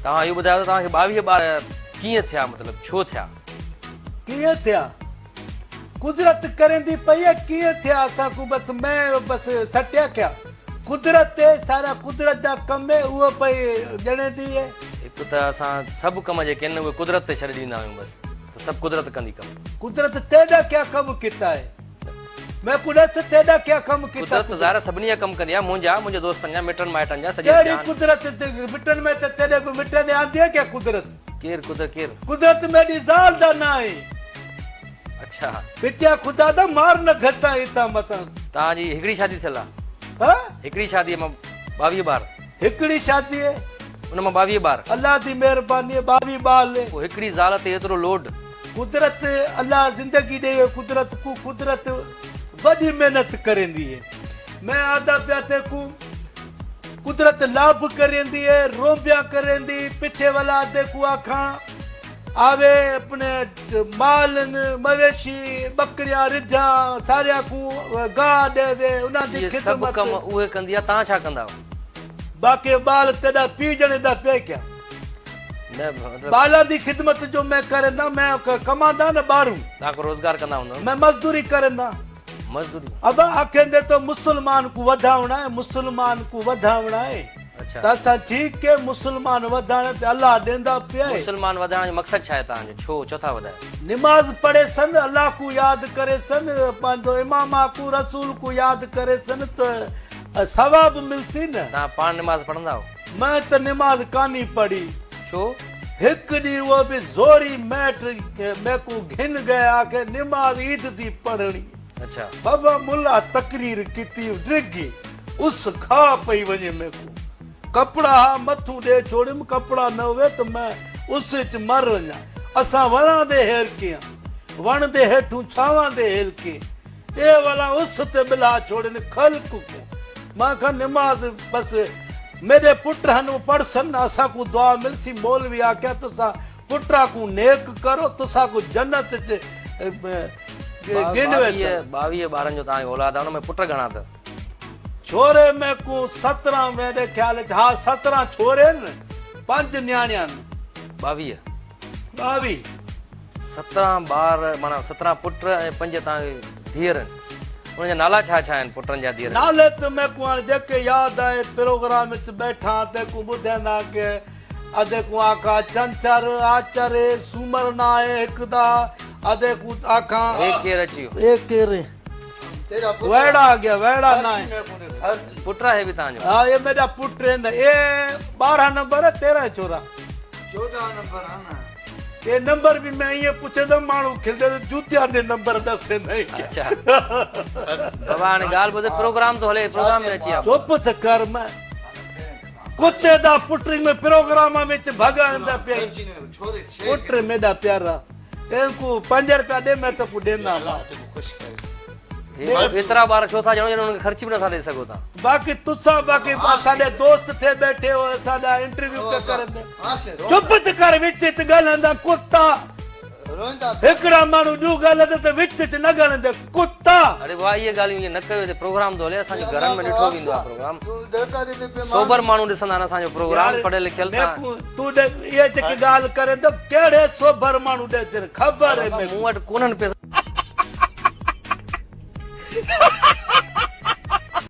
तव्हां इहो ॿुधायो त तव्हांखे 22 ॿार कीअं थिया, मतिलबु छो थिया? कीअं थिया? कुदरत करेंदी पई आहे, कीअं थिया? असांखे बसि मैं बसि सटिया कया। कुदरत ते सारा कुदरत जा कम उहो पई ॼणंदी आहे। हिकु त असां सभु कम जेके आहिनि उहे कुदरत ते छॾे ॾींदा आहियूं, बसि त सभु कुदरत कंदी कमु। कुदरत तेॾा क्या कम किता है? मैं कुदरत तेॾा क्या कम किता? कुदरत ज़ाहिर सभिनी जा कमु कंदी आहे, मुंहिंजे दोस्तनि जा, मिटनि माइटनि जा, सॼे कहिड़ी कुदरत? मिटनि में त तेॾे बि मिटनि आंदी आहे क्या कुदरत? केरु केरु? कुदरत मेरी ज़ाल दा ना आहे। अच्छा, पिटिया खुदा दा मार न घटा इता मता। तव्हांजी हिकिड़ी शादी थियल आहे? हां, हिकिड़ी शादी मां 22 ॿार? हिकिड़ी शादी आहे, उन मां 22 ॿार? अल्लाह दी महिरबानी आहे, 22 ॿार। पोइ हिकिड़ी ज़ाल ते एतिरो लोड? कुदरत अल्लाह जिंदगी ॾे, कुदरत को कुदरत बड़ी मेहनत करेंदी है। मैं आधा प्याते को कुदरत लाभ करेंदी है, रोबिया करेंदी। पीछे वाला आधे को आखा आवे अपने माल मवेशी बकरियां रिझा सारिया को गाह देवे, उना दी ये सब खिदमत कम उहे कंदी आहे, तव्हां छा कंदा हो? बाकी बाल तेरा पी जने दा पे क्या न मतिलबु बाला दी खिदमत जो मैं करंदा, मैं कमांदा न बारू, तव्हां को रोज़गार कंदा हूंदव? मैं मजदूरी करंदा। मजदूरी? अब आखेंदे तो मुसलमान को वधावना है, मुसलमान को वधावना है। अच्छा, त असां ठीक के मुसलमान वधाइण ते अल्लाह ॾींदा पिया आहे। मुसलमान वधाइण जो मक़सदु छा आहे तव्हांजो? छो था वधायो? निमाज़ पढ़े सन, अल्लाह को याद करे सन, पंहिंजो इमामा को रसूल को याद करे सन, त सवाब मिलसी न। तव्हां पाण निमाज़ पढ़ंदा हो? मैं त निमाज़ कानी पढ़ी। छो? हिकु ॾींहुं वो बि ज़ोरी मैट मैं को घिन गया के निमाज़ ईद दी पढ़णी। अच्छा, बाबा मुल्ला तकरीर की डिगी उस खा पई वने में को कपड़ा मथू दे छोड़म, कपड़ा न हुए तो मैं उस च मर वना। असा वणा दे हेर के वण दे हेठू छावा दे हेल के ए वाला उस ते बिला छोड़न खल्क को मां का नमाज बस मेरे पुत्र हनु पढ़सन, असा को दुआ मिलसी। मौलवी आ क्या तुसा पुत्रा को नेक करो, तुसा को जन्नत च गिनवे। 22 ॿारनि जो तव्हांखे औलाद आहे, हुन में पुट घणा अथव? छोरे में को 17 मेरे ख्याल हाँ 17 छोरे न, 5 न्याणियां। 22? 22 17 ॿार माना 17 पुट ऐं 5 तव्हांखे धीअर। उनजा नाला छा छा आहिनि पुटनि जा धीअर? नाले तो मैं को जेके याद आए प्रोग्राम में बैठा ते को बुधना के अदे को आका चंचर आचर सुमर ना एकदा अदे को आका एक केर अची वियो? एक केरे तेरा वेड़ा आ गया, वेड़ा ना है पुट है भी तव्हांजो? हां ये मेरा पुत्र है न। ये 12 नंबर है, 13 छोरा 14 नंबर है ना। ये नंबर भी मैं ये पूछे तो मानू खिलदे तो जूतिया ने नंबर दसे नहीं। अच्छा बाबा हाणे ॻाल्हि ॿुधे, प्रोग्राम तो हले, प्रोग्राम में अची आ। चुप त कर, मैं कुत्ते दा पुट्री में प्रोग्राम में भगांदा पे छोरे पुत्र मेरा प्यारा इनको 5 रुपया दे, मैं तो को देना। खुश कर एतिरा ॿार छो था ॼणो जॾहिं उनखे ख़र्च बि नथा ॾेई सघो था? बाकी तुसा बाकी साडे दोस्त थे बैठे हो, साडा इंटरव्यू के करंदे। चुप त कर, विच च ॻाल्हांदा कुत्ता। रोंदा हिकड़ा माण्हू ॾू ॻाल्हांदा त विच च न ॻाल्हांदा कुत्ता। अरे वाह, इहे ॻाल्हियूं ईअं न कयो। हिते प्रोग्राम तो हले, असांजे घरनि में ॾिठो वेंदो आहे प्रोग्राम। तू दरकार दे पे सोबर माण्हू ॾिसंदा आहिनि असांजो प्रोग्राम, पढ़ियल लिखियल। तू ये जेकी ॻाल्हि करे तो केड़े सोभर माण्हू दे ख़बर है। मूं वटि कोन्हनि पैसा।